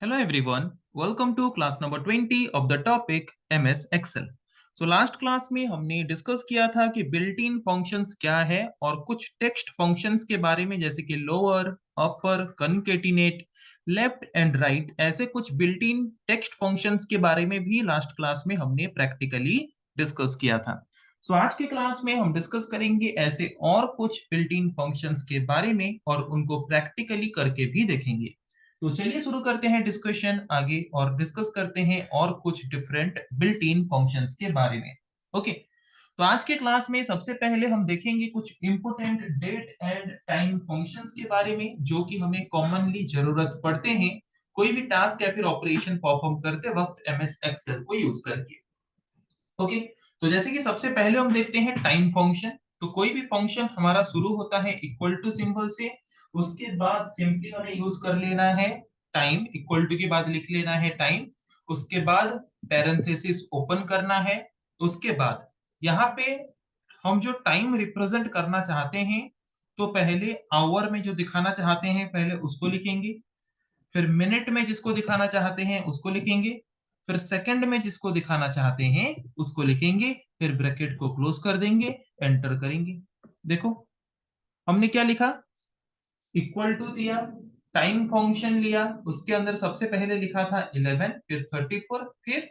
Hello everyone, welcome to class number 20 of the topic MS Excel. So last class में हमने discuss किया था कि बिल्ट इन फंक्शंस क्या है और कुछ टेक्स्ट फंक्शंस के बारे में जैसे कि lower, upper, concatenate, left and right ऐसे कुछ बिल्ट इन टेक्स्ट फंक्शंस के बारे में भी लास्ट क्लास में हमने प्रैक्टिकली डिस्कस किया था। सो आज के क्लास में हम डिस्कस करेंगे ऐसे और कुछ बिल्ट इन फंक्शंस के बारे में और उनको प्रैक्टिकली करके भी देखेंगे। तो चलिए शुरू करते हैं डिस्कशन आगे और डिस्कस करते हैं और कुछ डिफरेंट बिल्ट इन फंक्शंस के बारे में। ओके, तो आज के क्लास में सबसे पहले हम देखेंगे कुछ important date and time functions के बारे में जो कि हमें कॉमनली जरूरत पड़ते हैं कोई भी टास्क या फिर ऑपरेशन परफॉर्म करते वक्त एमएस एक्सेल को यूज करके। ओके, तो जैसे कि सबसे पहले हम देखते हैं टाइम फंक्शन। तो कोई भी फंक्शन हमारा शुरू होता है इक्वल टू सिंबल से, उसके बाद सिंपली हमें यूज कर लेना है टाइम, इक्वल टू के बाद लिख लेना है टाइम, उसके बाद पैरेंथेसिस ओपन करना है, उसके बाद यहाँ पे हम जो टाइम रिप्रेजेंट करना चाहते हैं तो पहले आवर में जो दिखाना चाहते हैं पहले उसको लिखेंगे, फिर मिनट में जिसको दिखाना चाहते हैं उसको लिखेंगे, फिर सेकंड में जिसको दिखाना चाहते हैं उसको लिखेंगे, फिर ब्रैकेट को क्लोज कर देंगे, एंटर करेंगे। देखो हमने क्या लिखा, इक्वल टू दिया, टाइम फंक्शन लिया, उसके अंदर सबसे पहले लिखा था 11, फिर 34, फिर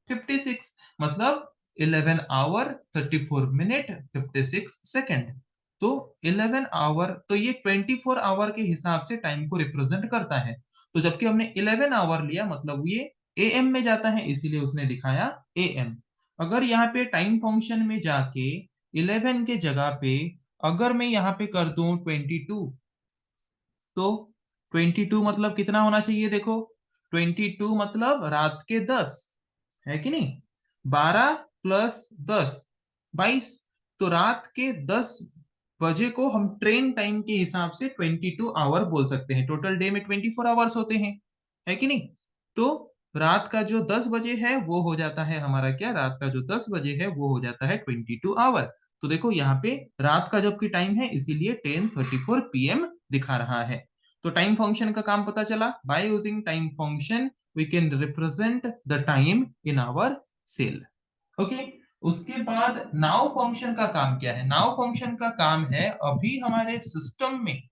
56, मतलब 11 आवर 34 मिनट 56 सेकंड। तो 11 आवर तो ये 24 आवर के हिसाब से टाइम को रिप्रेजेंट करता है। तो जबकि हमने 11 आवर लिया मतलब ये एएम में जाता है इसीलिए उसने दिखाया एएम। अगर यहाँ पे टाइम फंक्शन में जाके 11 के जगह पे अगर मैं यहाँ पे कर दूं 22, तो 22 मतलब कितना होना चाहिए, देखो 22 मतलब रात के 10, है कि नहीं, 12 प्लस 10 22। तो रात के 10 बजे को हम ट्रेन टाइम के हिसाब से 22 आवर बोल सकते हैं। टोटल डे में 24 आवर्स होते हैं, है कि नहीं। तो रात का जो 10 बजे है वो हो जाता है हमारा क्या, रात का जो 10 बजे है वो हो जाता है 22 आवर। तो देखो यहाँ पे रात का जबकि टाइम है इसीलिए 10:34 पीएम दिखा रहा है। तो टाइम फंक्शन का काम पता चला, by using time function we can represent the time in our cell. Okay, उसके बाद नाउ फंक्शन का काम क्या है, नाउ फंक्शन का काम है अभी हमारे सिस्टम में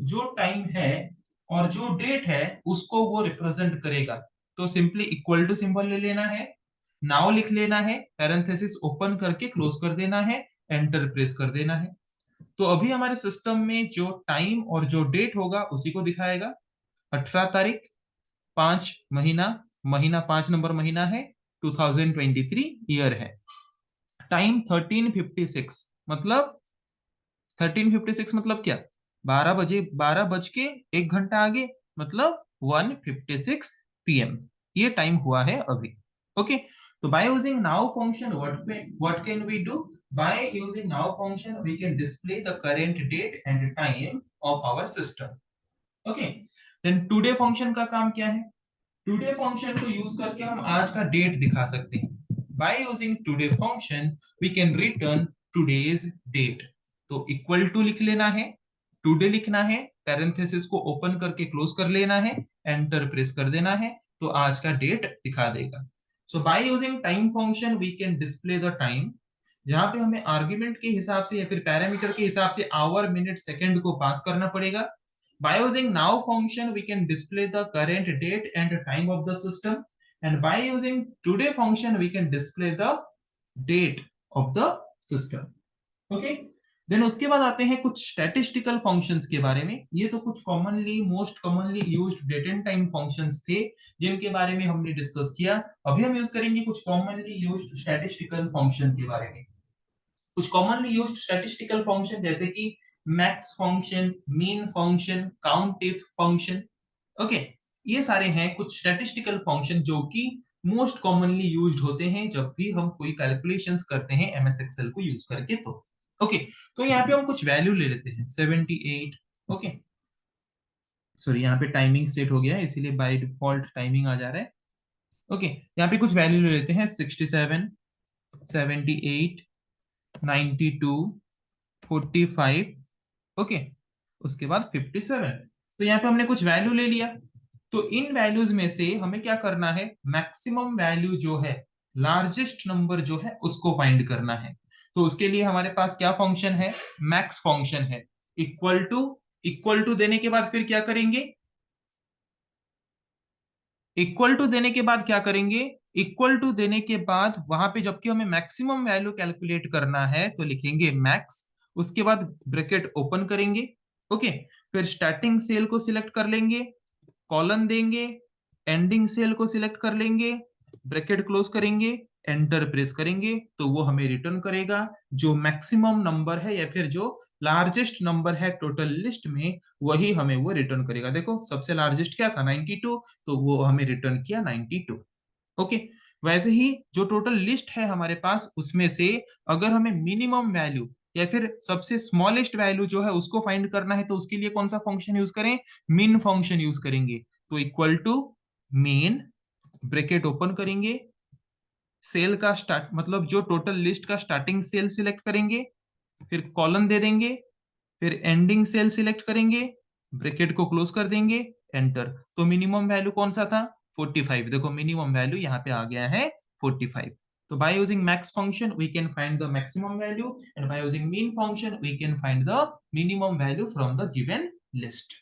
जो टाइम है और जो डेट है उसको वो रिप्रेजेंट करेगा। तो सिंपली इक्वल टू सिंबल ले लेना है, नाउ लिख लेना है, पैरेंथेसिस ओपन करके क्लोज कर देना है, एंटर प्रेस कर देना है। तो अभी हमारे सिस्टम में जो टाइम और जो डेट होगा उसी को दिखाएगा। 18 तारीख 5 महीना, महीना 5 नंबर महीना है, 2023 ईयर है। टाइम 13:56 मतलब 13:56 मतलब क्या, 12 बजे, 12 बज के 1 घंटा आगे, मतलब 1:56 पीएम ये टाइम हुआ है अभी। ओके, तो by using now function what can we do, by using now function we can display the current date and time of our system. Okay, then today function का काम क्या है, टुडे फंक्शन को use करके हम आज का डेट दिखा सकते हैं। By using today function we can return today's date. तो इक्वल टू लिख लेना है, टुडे लिखना है, पैरेंथेसिस को ओपन करके क्लोज कर लेना है, एंटर प्रेस कर देना है, तो आज का डेट दिखा देगा। So by using time function we can display the time, जहां पे हमें आर्ग्यूमेंट के हिसाब से या फिर पैरामीटर के हिसाब से आवर मिनट सेकंड को पास करना पड़ेगा। By using now function, we can display the current date and time of the system. And by using today function, we can display the date of the system. Okay. Then उसके बाद आते हैं कुछ statistical functions के बारे में। ये तो कुछ commonly most commonly used date and time functions थे जिनके बारे में हमने डिस्कस किया। अभी हम यूज करेंगे कुछ कॉमनली यूज्ड स्टैटिस्टिकल फंक्शन के बारे में। कुछ कॉमनली यूज्ड स्टैटिस्टिकल फंक्शन जैसे कि max function, mean function, count if function. Okay, ये सारे हैं कुछ स्टैटिस्टिकल फंक्शन जो कि मोस्ट कॉमनली यूज्ड होते हैं जब भी हम कोई कैलकुलेशंस करते हैं एमएस एक्सेल को यूज करके। तो ओके, तो यहाँ पे हम कुछ वैल्यू ले लेते हैं 78। ओके, सॉरी यहाँ पे टाइमिंग सेट हो गया है इसीलिए बाय डिफॉल्ट टाइमिंग आ जा रहा है। ओके, यहाँ पे कुछ वैल्यू ले लेते हैं 67, 78, 92, 45। ओके, उसके बाद 57। तो यहाँ पे हमने कुछ वैल्यू ले लिया। तो इन वैल्यूज में से हमें क्या करना है, मैक्सिमम वैल्यू जो है, लार्जेस्ट नंबर जो है उसको फाइंड करना है। तो उसके लिए हमारे पास क्या फंक्शन है, मैक्स फंक्शन है। इक्वल टू देने के बाद फिर क्या करेंगे, इक्वल टू देने के बाद क्या करेंगे, इक्वल टू देने के बाद वहां पे जबकि हमें मैक्सिमम वैल्यू कैलकुलेट करना है तो लिखेंगे मैक्स, उसके बाद ब्रैकेट ओपन करेंगे। ओके, फिर स्टार्टिंग सेल को सिलेक्ट कर लेंगे, कॉलन देंगे, एंडिंग सेल को सिलेक्ट कर लेंगे, ब्रैकेट क्लोज करेंगे, एंटर प्रेस करेंगे, तो वो हमें रिटर्न करेगा जो मैक्सिमम नंबर है या फिर जो लार्जेस्ट नंबर है टोटल लिस्ट में, वही हमें वो रिटर्न करेगा। देखो सबसे लार्जेस्ट क्या था, 92, तो वो हमें रिटर्न किया 92। ओके, वैसे ही जो टोटल लिस्ट है हमारे पास उसमें से अगर हमें मिनिमम वैल्यू या फिर सबसे स्मॉलेस्ट वैल्यू जो है उसको फाइंड करना है तो उसके लिए कौन सा फंक्शन यूज करें, min फंक्शन यूज करेंगे। तो equal to min, bracket open करेंगे, सेल का स्टार्ट मतलब जो टोटल लिस्ट का स्टार्टिंग सेल सिलेक्ट करेंगे, फिर कॉलम दे देंगे, फिर एंडिंग सेल सिलेक्ट करेंगे, ब्रैकेट को क्लोज कर देंगे, एंटर। तो मिनिमम वैल्यू कौन सा था, 45। देखो मिनिमम वैल्यू यहाँ पे आ गया है 45। तो by using max function we can find the maximum value and by using mean function we can find the minimum value from the given list.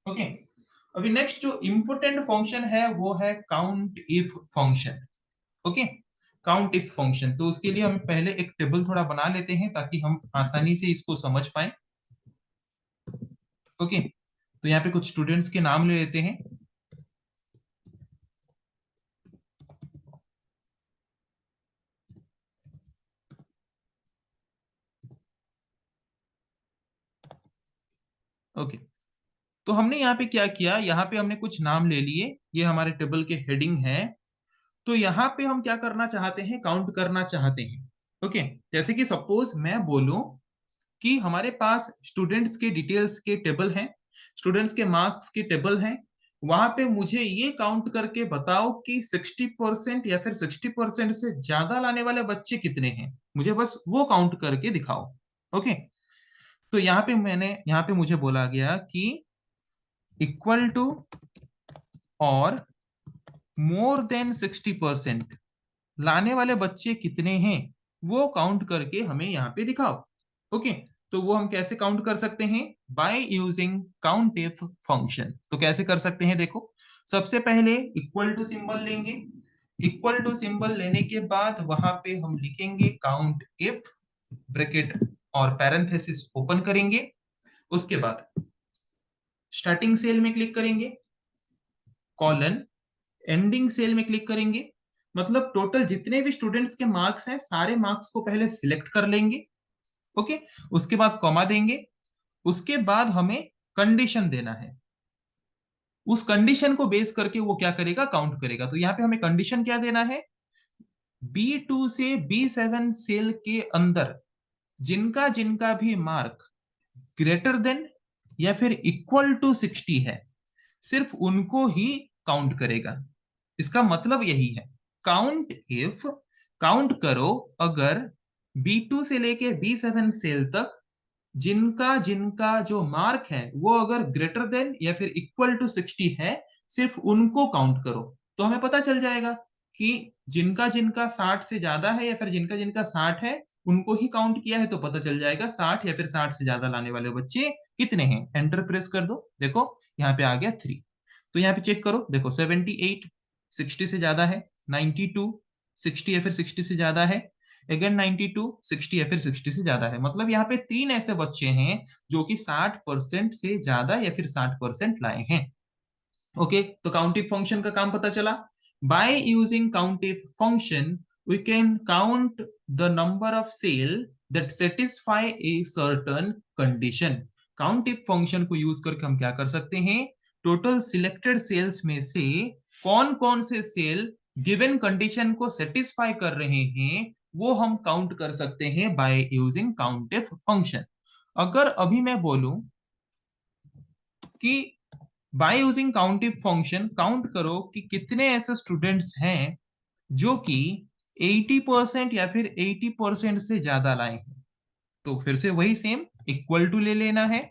Okay, अभी नेक्स्ट जो इंपोर्टेंट फंक्शन है वो है count if function. Okay, count if function, तो उसके लिए हम पहले एक टेबल थोड़ा बना लेते हैं ताकि हम आसानी से इसको समझ पाए। ओके, तो यहाँ पे कुछ स्टूडेंट्स के नाम ले लेते हैं। ओके, तो हमने यहाँ पे क्या किया, यहाँ पे हमने कुछ नाम ले लिए, ये हमारे टेबल के हेडिंग है। तो यहाँ पे हम क्या करना चाहते हैं, काउंट करना चाहते हैं। ओके, जैसे कि सपोज मैं बोलूं कि हमारे पास स्टूडेंट्स के डिटेल्स के टेबल हैं, स्टूडेंट्स के मार्क्स के टेबल हैं, वहां पे मुझे ये काउंट करके बताओ कि 60% या फिर 60% से ज्यादा लाने वाले बच्चे कितने हैं, मुझे बस वो काउंट करके दिखाओ। ओके, तो यहाँ पे मुझे बोला गया कि इक्वल टू और मोर देन 60% लाने वाले बच्चे कितने हैं वो काउंट करके हमें यहाँ पे दिखाओ। ओके, तो वो हम कैसे काउंट कर सकते हैं, by using count if function. तो कैसे कर सकते हैं, देखो सबसे पहले इक्वल टू सिंबल लेंगे, इक्वल टू सिंबल लेने के बाद वहां पे हम लिखेंगे काउंट इफ, ब्रैकेट और पैरेंथेसिस ओपन करेंगे, उसके बाद स्टार्टिंग सेल में क्लिक करेंगे, कॉलन, एंडिंग सेल में क्लिक करेंगे, मतलब टोटल जितने भी स्टूडेंट्स के मार्क्स हैं सारे मार्क्स को पहले सिलेक्ट कर लेंगे। ओके, उसके बाद कॉमा देंगे, उसके बाद हमें कंडीशन देना है, उस कंडीशन को बेस करके वो क्या करेगा, काउंट करेगा। तो यहाँ पे हमें कंडीशन क्या देना है, B2 से B7 सेल के अंदर जिनका जिनका भी मार्क ग्रेटर देन या फिर इक्वल टू 60 है सिर्फ उनको ही काउंट करेगा। इसका मतलब यही है, काउंट इफ, काउंट करो अगर B2 से लेके B7 सेल तक जिनका जिनका जो मार्क है वो अगर ग्रेटर देन या फिर इक्वल टू 60 है सिर्फ उनको काउंट करो। तो हमें पता चल जाएगा कि जिनका जिनका 60 से ज्यादा है या फिर जिनका जिनका 60 है उनको ही काउंट किया है, तो पता चल जाएगा 60 या फिर 60 से ज्यादा लाने वाले बच्चे कितने हैं। एंटर प्रेस कर दो, देखो यहाँ पे आ गया 3। तो यहाँ पे चेक करो, देखो 78 60 से ज्यादा है, 92 60 या फिर 60 से ज्यादा है, अगेन 92 60 या फिर 60 से ज्यादा है। मतलब यहाँ पे 3 ऐसे बच्चे हैं जो कि 60% से ज्यादा या फिर 60% लाए हैं। ओके, तो काउंटिव फंक्शन का काम पता चला। By using countif function we can count the number of cell that satisfy a certain condition. Countif function को यूज करके हम क्या कर सकते हैं, टोटल सिलेक्टेड सेल्स में से कौन कौन से सेल गिवन कंडीशन को सेटिस्फाई कर रहे हैं वो हम काउंट कर सकते हैं बाय यूजिंग काउंटिव फंक्शन। अगर अभी मैं बोलूं कि bye using countif function count करो कि कितने ऐसे स्टूडेंट्स हैं जो कि 80% या फिर 80% से ज्यादा लाए हैं, तो फिर से वही सेम इक्वल टू ले लेना है,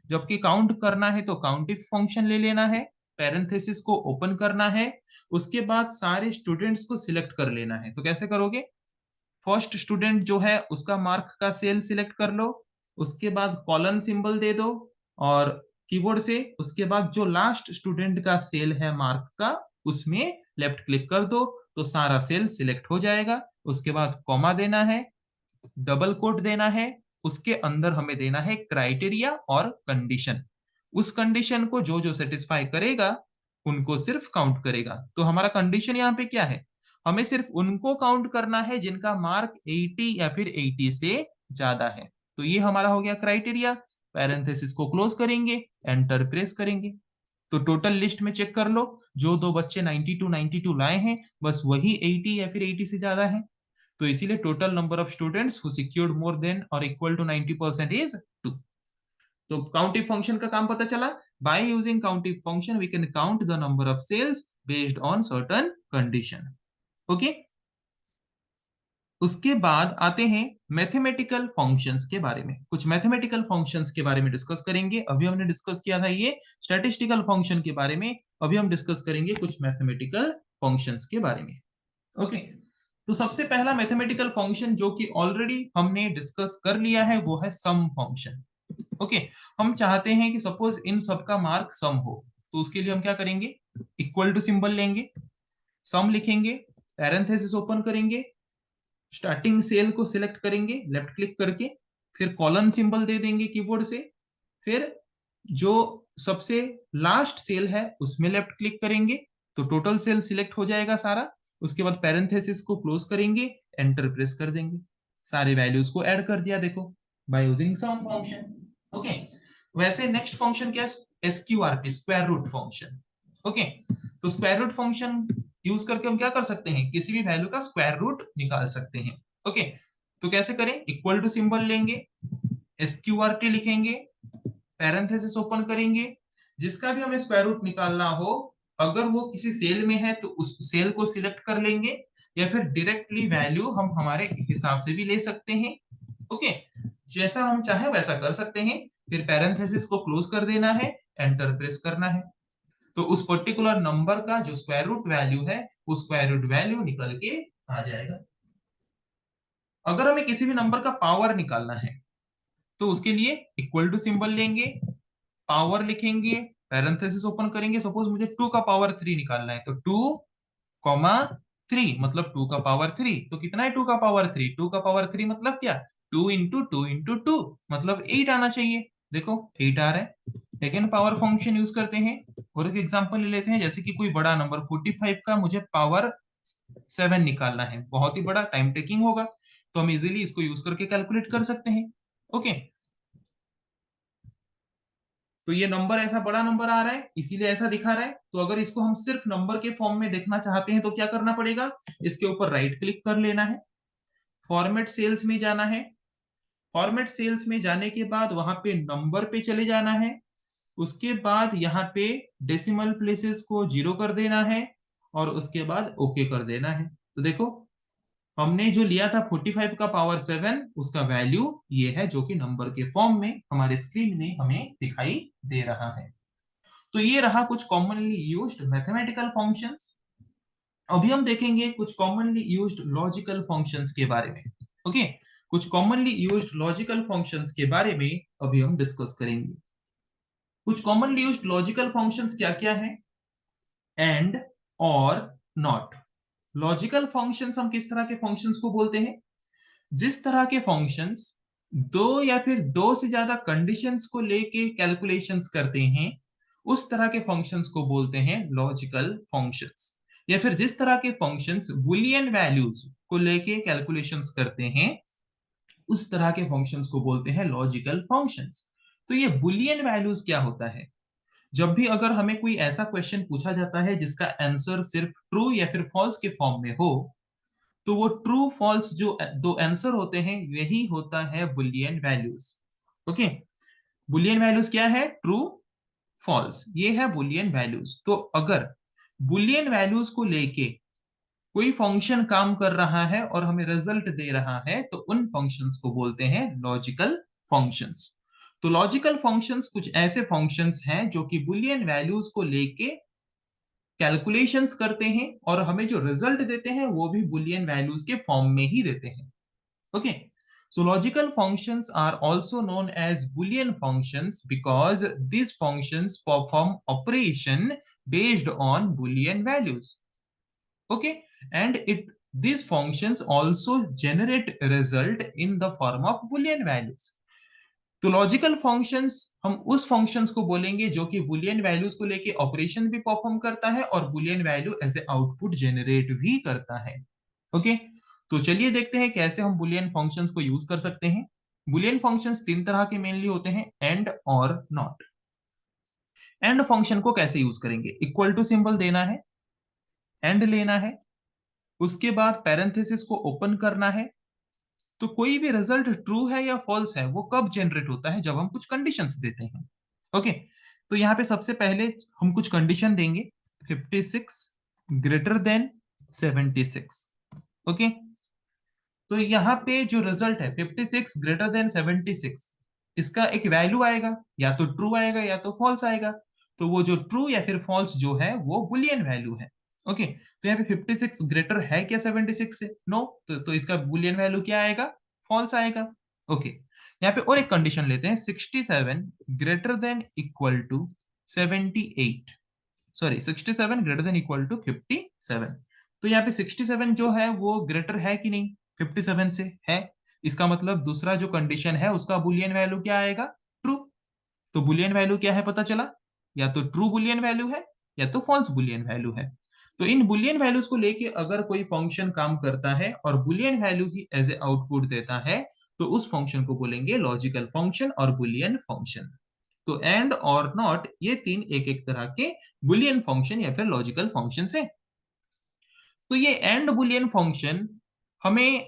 जबकि काउंट करना है तो काउंटिव फंक्शन ले लेना है। पैरेंथेसिस को ओपन करना है, उसके बाद सारे स्टूडेंट्स को सिलेक्ट कर लेना है। तो कैसे करोगे? फर्स्ट स्टूडेंट जो है उसका मार्क का सेल सिलेक्ट कर लो, उसके बाद कॉलन सिंबल दे दो और कीबोर्ड से उसके बाद जो लास्ट स्टूडेंट का सेल है मार्क का उसमें लेफ्ट क्लिक कर दो, तो सारा सेल सिलेक्ट हो जाएगा। उसके बाद कॉमा देना है, डबल कोट देना है, उसके अंदर हमें देना है क्राइटेरिया और कंडीशन। उस कंडीशन को जो जो सेटिस्फाई करेगा उनको सिर्फ काउंट करेगा। तो हमारा कंडीशन यहाँ पे क्या है? हमें सिर्फ उनको काउंट करना है जिनका मार्क 80 या फिर 80 से ज्यादा है। तो ये हमारा हो गया क्राइटेरिया। पैरेंथेसिस को क्लोज करेंगे, एंटर प्रेस करेंगे, तो टोटल लिस्ट में चेक कर लो, जो दो बच्चे 92 लाए हैं बस वही 80 या फिर 80 से ज्यादा है। तो इसीलिए total number of students who secured more than और इक्वल टू 90% इज 2। तो काउंटिव फंक्शन का काम पता चला। By using countif function we can count the number of cells based on certain condition. Okay, उसके बाद आते हैं मैथमेटिकल फंक्शंस के बारे में। कुछ मैथमेटिकल फंक्शंस के बारे में डिस्कस करेंगे। अभी हमने डिस्कस किया था ये स्टैटिस्टिकल फंक्शन के बारे में, अभी हम डिस्कस करेंगे कुछ मैथमेटिकल फंक्शंस के बारे में। ओके, तो सबसे पहला मैथमेटिकल फंक्शन जो कि ऑलरेडी हमने डिस्कस कर लिया है वो है सम फंक्शन। ओके, हम चाहते हैं कि सपोज इन सबका मार्क सम हो, तो उसके लिए हम क्या करेंगे? इक्वल टू सिंबल लेंगे, सम लिखेंगे, पैरेंथेसिस ओपन करेंगे, स्टार्टिंग सेल को सिलेक्ट करेंगे लेफ्ट क्लिक करके, फिर कॉलन सिंबल दे देंगे कीबोर्ड से, फिर जो सबसे लास्ट सेल है उसमें लेफ्ट क्लिक करेंगे, तो टोटल सेल सिलेक्ट हो जाएगा सारा। उसके बाद पैरेंथेसिस को क्लोज करेंगे, एंटर प्रेस कर देंगे, सारे वैल्यूज को ऐड कर दिया देखो, by using sum function. Okay, वैसे नेक्स्ट फंक्शन क्या है? SQRT, square root function. Okay, तो स्क्वायर रूट फंक्शन यूज करके हम क्या कर सकते हैं? किसी भी वैल्यू का स्क्वायर रूट निकाल सकते हैं। ओके, तो कैसे करें? इक्वल टू सिंबल लेंगे, एसक्यूआरटी लिखेंगे, पैरेंथेसिस ओपन करेंगे, जिसका भी हमें स्क्वायर रूट निकालना हो, अगर वो किसी सेल में है तो उस सेल को सिलेक्ट कर लेंगे, या फिर डायरेक्टली वैल्यू हम हमारे हिसाब से भी ले सकते हैं। ओके, जैसा हम चाहे वैसा कर सकते हैं। फिर पैरेंथेसिस को क्लोज कर देना है, एंटर प्रेस करना है, तो उस पर्टिकुलर नंबर का जो स्क्वायर रूट वैल्यू है वो स्क्वायर रूट वैल्यू निकल के आ जाएगा। अगर हमें किसी भी नंबर का पावर निकालना है तो उसके लिए इक्वल टू सिंबल लेंगे, पावर लिखेंगे, पैरेंथेसिस ओपन करेंगे, सपोज मुझे 2 का पावर 3 निकालना है, तो 2 कॉमा 3 मतलब 2 का पावर 3। तो कितना है 2 का पावर 3? 2 का पावर 3 मतलब क्या? 2 इंटू 2 इंटू 2 मतलब 8 आना चाहिए। देखो 8 आ रहा है। सेकेंड पावर फंक्शन यूज करते हैं और एक एग्जांपल ले लेते हैं, जैसे कि कोई बड़ा नंबर 45 का मुझे पावर 7 निकालना है, बहुत ही बड़ा टाइम टेकिंग होगा, तो हम इजीली इसको यूज करके कैलकुलेट कर सकते हैं। ओके, तो ये नंबर ऐसा बड़ा नंबर आ रहा है इसीलिए ऐसा दिखा रहा है। तो अगर इसको हम सिर्फ नंबर के फॉर्म में देखना चाहते हैं तो क्या करना पड़ेगा? इसके ऊपर राइट क्लिक कर लेना है, फॉर्मेट सेल्स में जाना है, फॉर्मेट सेल्स में जाने के बाद वहां पे नंबर पे चले जाना है, उसके बाद यहाँ पे डेसिमल प्लेसेस को 0 कर देना है और उसके बाद ओके कर देना है। तो देखो हमने जो लिया था 45 का पावर 7 उसका वैल्यू ये है जो कि नंबर के फॉर्म में हमारे स्क्रीन में हमें दिखाई दे रहा है। तो ये रहा कुछ कॉमनली यूज्ड मैथमेटिकल फंक्शंस। अभी हम देखेंगे कुछ कॉमनली यूज्ड लॉजिकल फंक्शंस के बारे में। ओके, कुछ कॉमनली यूज्ड लॉजिकल फंक्शंस के बारे में अभी हम डिस्कस करेंगे। कुछ कॉमनली यूज्ड लॉजिकल फंक्शंस क्या क्या है? एंड, और, नॉट। लॉजिकल फंक्शंस हम किस तरह के फंक्शंस को बोलते हैं? जिस तरह के फंक्शंस दो या फिर दो से ज्यादा कंडीशंस को लेके कैलकुलेशंस करते हैं उस तरह के फंक्शंस को बोलते हैं लॉजिकल फंक्शंस। या फिर जिस तरह के फंक्शंस बुलियन वैल्यूज को लेके कैलकुलेशंस करते हैं उस तरह के फंक्शंस को बोलते हैं लॉजिकल फंक्शंस। तो ये बुलियन वैल्यूज क्या होता है? जब भी अगर हमें कोई ऐसा क्वेश्चन पूछा जाता है जिसका आंसर सिर्फ ट्रू या फिर फॉल्स के फॉर्म में हो, तो वो ट्रू फॉल्स जो दो आंसर होते हैं यही होता है Boolean values. Okay, Boolean values क्या है? ट्रू, फॉल्स, ये है बुलियन वैल्यूज। तो अगर बुलियन वैल्यूज को लेके कोई फंक्शन काम कर रहा है और हमें रिजल्ट दे रहा है तो उन फंक्शंस को बोलते हैं लॉजिकल फंक्शंस। तो लॉजिकल फंक्शंस कुछ ऐसे फंक्शंस हैं जो कि बुलियन वैल्यूज को लेके कैलकुलेशंस करते हैं और हमें जो रिजल्ट देते हैं वो भी बुलियन वैल्यूज के फॉर्म में ही देते हैं। Okay, so logical functions are also known as Boolean functions because these functions perform operation based on Boolean values. Okay, and these functions also generate result in the form of Boolean values. तो logical functions हम उस functions को बोलेंगे जो कि Boolean values को लेके operation भी परफॉर्म करता है और boolean value as a output generate भी करता है। ओके, तो चलिए देखते हैं कैसे हम बुलियन फंक्शंस को यूज कर सकते हैं। बुलियन फंक्शंस तीन तरह के मेनली होते हैं, एंड और नॉट। एंड फंक्शन को कैसे यूज करेंगे? इक्वल टू सिंबल देना है, एंड लेना है, उसके बाद पैरेंथेसिस को ओपन करना है। तो कोई भी रिजल्ट ट्रू है या फॉल्स है वो कब जनरेट होता है? जब हम कुछ कंडीशंस देते हैं। ओके, तो यहाँ पे सबसे पहले हम कुछ कंडीशन देंगे, 56 ग्रेटर देन 76। ओके, तो यहाँ पे जो रिजल्ट है 56 ग्रेटर देन 76, इसका एक वैल्यू आएगा, या तो ट्रू आएगा या तो फॉल्स आएगा। तो वो जो ट्रू या फिर फॉल्स जो है वो बुलियन वैल्यू है। ओके, तो यहाँ पे 56 ग्रेटर है क्या 76 से? नो, तो इसका बुलियन वैल्यू क्या आएगा? फॉल्स आएगा। ओके, यहाँ पे और एक कंडीशन लेते हैं, 67 greater than equal to 78, sorry 67 greater than equal to 57। तो यहाँ पे 67 जो है वो ग्रेटर है कि नहीं 57 से? है। इसका मतलब दूसरा जो कंडीशन है उसका बुलियन वैल्यू क्या आएगा? ट्रू। तो बुलियन वैल्यू क्या है पता चला? या तो ट्रू बुलियन वैल्यू है या तो फॉल्स बुलियन वैल्यू है। तो इन बुलियन वैल्यूज को लेके अगर कोई फंक्शन काम करता है और बुलियन वैल्यू ही एज ए आउटपुट देता है तो उस फंक्शन को बोलेंगे लॉजिकल फंक्शन और बुलियन फंक्शन। तो एंड और नॉट ये तीन एक एक तरह के बुलियन फंक्शन या फिर लॉजिकल फंक्शन है। तो ये एंड बुलियन फंक्शन हमें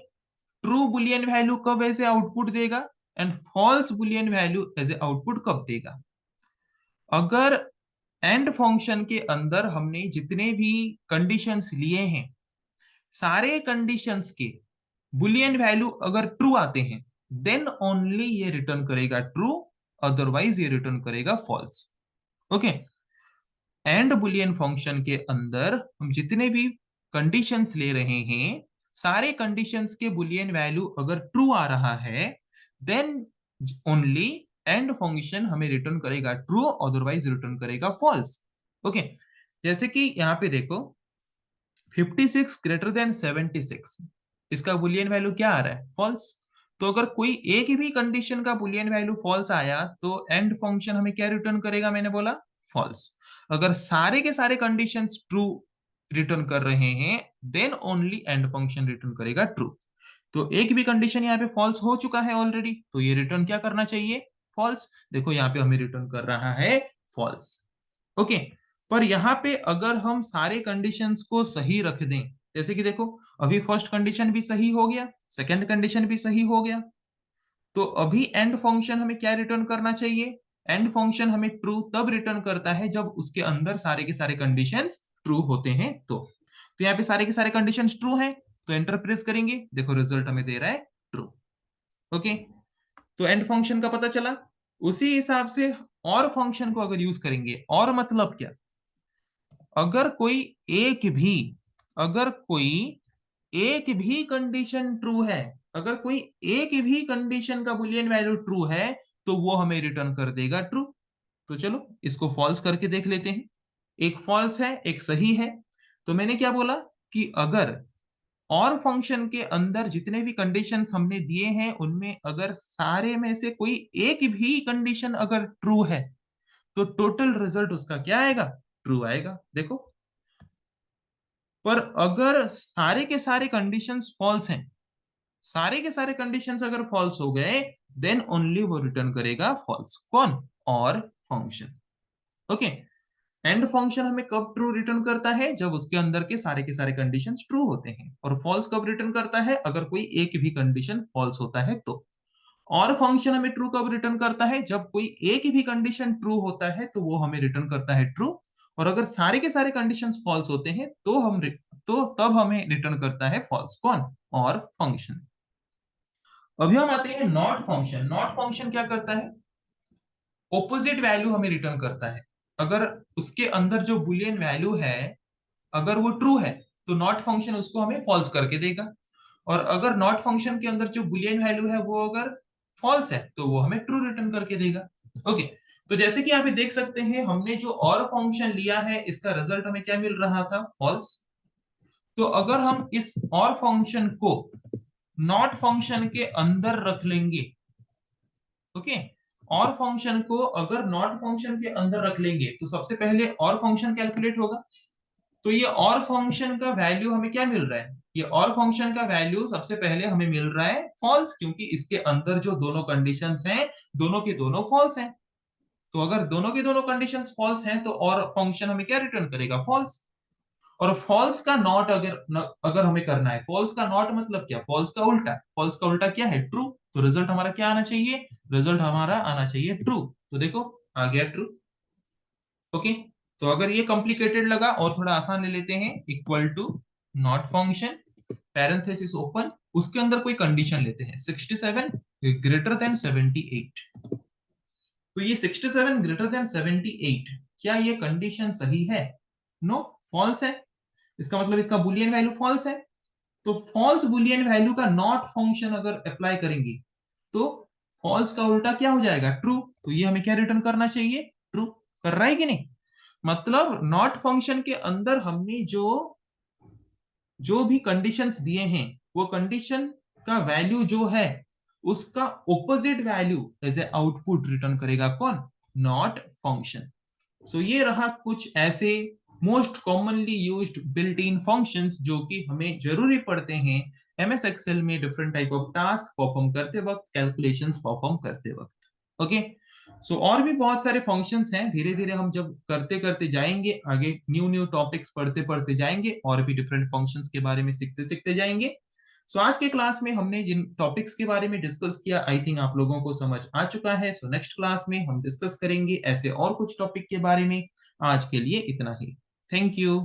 ट्रू बुलियन वैल्यू कब एज ए आउटपुट देगा and false boolean value as a output कब देगा? अगर एंड फंक्शन के अंदर हमने जितने भी कंडीशंस लिए हैं, सारे कंडीशंस के बुलियन वैल्यू अगर ट्रू आते हैं देन ओनली ये रिटर्न करेगा ट्रू, अदरवाइज ये रिटर्न करेगा false. Okay, and boolean function के अंदर हम जितने भी कंडीशंस ले रहे हैं, सारे कंडीशंस के बुलियन वैल्यू अगर ट्रू आ रहा है देन ओनली एंड फंक्शन हमें रिटर्न करेगा ट्रू, अदरवाइज रिटर्न करेगा फॉल्स। ओके, जैसे कि यहाँ पे देखो 56 ग्रेटर देन 76, इसका बुलियन वैल्यू क्या आ रहा है? फॉल्स। तो अगर कोई एक भी कंडीशन का बुलियन वैल्यू फॉल्स आया तो एंड फंक्शन हमें क्या रिटर्न करेगा? मैंने बोला फॉल्स। अगर सारे के सारे कंडीशंस ट्रू रिटर्न कर रहे हैं then only and function return करेगा ट्रू। तो एक भी कंडीशन यहाँ पे फॉल्स हो चुका है ऑलरेडी, तो ये रिटर्न क्या करना चाहिए? फॉल्स। देखो यहाँ पे हमें रिटर्न कर रहा है फॉल्स। ओके, पर यहाँ पे अगर हम सारे कंडीशंस को सही रख दें, जैसे कि देखो अभी फर्स्ट कंडीशन भी सही हो गया, सेकंड कंडीशन भी सही हो गया, तो अभी एंड फंक्शन हमें क्या रिटर्न करना चाहिए? एंड फंक्शन हमें ट्रू तब रिटर्न करता है जब उसके अंदर सारे के सारे कंडीशंस ट्रू होते हैं। तो यहाँ पे सारे के सारे कंडीशंस ट्रू हैं, तो एंटर प्रेस करेंगे, देखो रिजल्ट हमें दे रहा है ट्रू। ओके, तो एंड फंक्शन का पता चला। उसी हिसाब से और फंक्शन को अगर यूज करेंगे, और मतलब क्या? अगर कोई एक भी अगर कोई एक भी कंडीशन ट्रू है, अगर कोई एक भी कंडीशन का बुलियन वैल्यू ट्रू है तो वो हमें रिटर्न कर देगा ट्रू। तो चलो इसको फॉल्स करके देख लेते हैं। एक फॉल्स है, एक सही है। तो मैंने क्या बोला कि अगर और फंक्शन के अंदर जितने भी कंडीशंस हमने दिए हैं उनमें अगर सारे में से कोई एक भी कंडीशन अगर ट्रू है तो टोटल रिजल्ट उसका क्या आएगा? ट्रू आएगा। देखो, पर अगर सारे के सारे कंडीशंस फॉल्स हैं, सारे के सारे कंडीशंस अगर फॉल्स हो गए देन ओनली वो रिटर्न करेगा फॉल्स। कौन? और फंक्शन। ओके, एंड फंक्शन हमें कब ट्रू रिटर्न करता है? जब उसके अंदर के सारे कंडीशंस ट्रू होते हैं। और फॉल्स कब रिटर्न करता है? अगर कोई एक भी कंडीशन फॉल्स होता है तो। और फंक्शन हमें ट्रू कब रिटर्न करता है? जब कोई एक भी कंडीशन ट्रू होता है तो वो हमें रिटर्न करता है ट्रू। और अगर सारे के सारे कंडीशंस फॉल्स होते हैं तो तब हमें रिटर्न करता है फॉल्स। कौन? और फंक्शन। अभी हम आते हैं नॉट फंक्शन। नॉट फंक्शन क्या करता है? ऑपोजिट वैल्यू हमें रिटर्न करता है। अगर उसके अंदर जो बुलियन वैल्यू है अगर वो ट्रू है तो नॉट फंक्शन उसको हमें फॉल्स करके देगा, और अगर नॉट फंक्शन के अंदर जो बुलियन वैल्यू है वो अगर फॉल्स है तो वो हमें ट्रू रिटर्न करके देगा। ओके, तो जैसे कि यहाँ पे देख सकते हैं हमने जो और फंक्शन लिया है इसका रिजल्ट हमें क्या मिल रहा था, फॉल्स। तो अगर हम इस और फंक्शन को नॉट फंक्शन के अंदर रख लेंगे, ओके, और फंक्शन को अगर नॉट फंक्शन के अंदर रख लेंगे तो सबसे पहले और फंक्शन कैलकुलेट होगा। तो ये और फंक्शन का वैल्यू हमें क्या मिल रहा है, ये और फंक्शन का वैल्यू सबसे पहले हमें मिल रहा है फॉल्स, क्योंकि इसके अंदर जो दोनों कंडीशंस हैं दोनों के दोनों फॉल्स हैं। तो अगर दोनों के दोनों कंडीशंस फॉल्स हैं तो और फंक्शन हमें क्या रिटर्न करेगा, फॉल्स। और फॉल्स का नॉट अगर हमें करना है, फॉल्स का नॉट मतलब क्या, फॉल्स का उल्टा, फॉल्स का उल्टा क्या है, ट्रू। तो रिजल्ट हमारा क्या आना चाहिए, रिजल्ट हमारा आना चाहिए ट्रू। तो देखो आ गया ट्रू। ओके, तो अगर ये कॉम्प्लिकेटेड लगा और थोड़ा आसान ले लेते हैं, equal to not function parenthesis open, उसके अंदर कोई कंडीशन लेते हैं 67 ग्रेटर देन 78। तो ये 67 ग्रेटर देन 78, क्या ये कंडीशन सही है, नो, फॉल्स है। इसका मतलब इसका बुलियन वैल्यू फॉल्स है। तो फॉल्स बुलियन वैल्यू का नॉट फंक्शन अगर अप्लाई करेंगे तो फॉल्स का उल्टा क्या हो जाएगा, ट्रू। तो ये हमें क्या रिटर्न करना चाहिए, ट्रू। कर रहा है कि नहीं, मतलब नॉट फंक्शन के अंदर हमने जो जो भी कंडीशंस दिए हैं वो कंडीशन का वैल्यू जो है उसका opposite value as a output return करेगा कौन, नॉट फंक्शन। सो ये रहा कुछ ऐसे most commonly used built in functions जो कि हमें जरूरी पड़ते हैं एमएस एक्सेल में different type of task perform करते वक्त, कैलकुलेशंस परफॉर्म करते वक्त। ओके, सो और भी बहुत सारे फंक्शंस हैं, धीरे धीरे हम जब करते करते जाएंगे आगे, न्यू न्यू टॉपिक्स पढ़ते पढ़ते जाएंगे और भी डिफरेंट फंक्शंस के बारे में सीखते सीखते जाएंगे। सो आज के क्लास में हमने जिन टॉपिक्स के बारे में डिस्कस किया आई थिंक आप लोगों को समझ आ चुका है। सो नेक्स्ट क्लास में हम डिस्कस करेंगे ऐसे और कुछ टॉपिक के बारे में। आज के लिए इतना ही। Thank you.